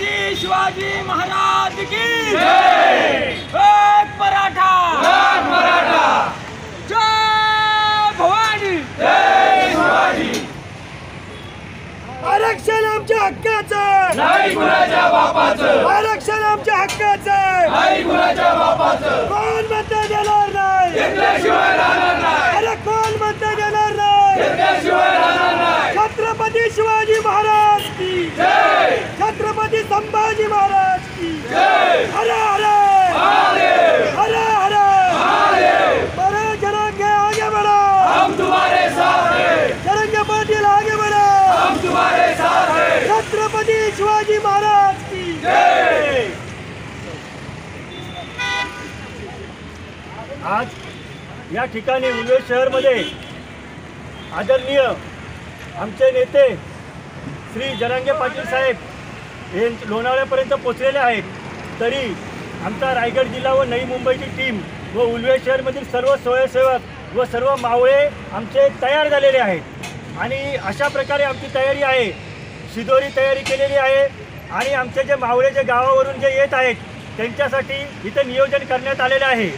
छत्रपती शिवाजी महाराज की जय। एक मराठा जय भवानी जय शिवाजी। आरक्षण आमच्या हक्काचं नाही कुणाच्या बापाचं, आरक्षण आमच्या हक्काचं नाही कुणाच्या बापाचं। कोण म्हणता देणार नाही घेतल्याशिवाय राहणार नाही, अरे कोण म्हणता देणार नाही घेतल्याशिवाय राहणार नाही। छत्रपती शिवाजी महाराज की जय छत्रपती संभाजी महाराज की जय। हर हर महादेव हर हर महादेव। बड़े जरंगे आगे बढ़ो, हम तुम्हारे साथ हैं, जरंगे पाटील आगे बढ़ो, हम तुम्हारे साथ हैं। छत्रपती शिवाजी महाराज की जय। आज या ठिकाणी उल्वेल शहरमध्ये आदरणीय आमचे नेते श्री जरांगे पाटील साहेब हे लोणावळ्यापर्यंत पोचलेले आहेत, तरी आमचा रायगड जिल्हा व नवी मुंबईची टीम व उल्वेल शहरमधील सर्व स्वयंसेवक व सर्व मावळे आमचे तयार झालेले आहेत आणि अशा प्रकारे आमची तयारी आहे। शिदोरी तयारी केलेली आहे आणि आमचे जे मावळे जे गावावरून जे येत आहेत त्यांच्यासाठी इथे नियोजन करण्यात आलेले आहे।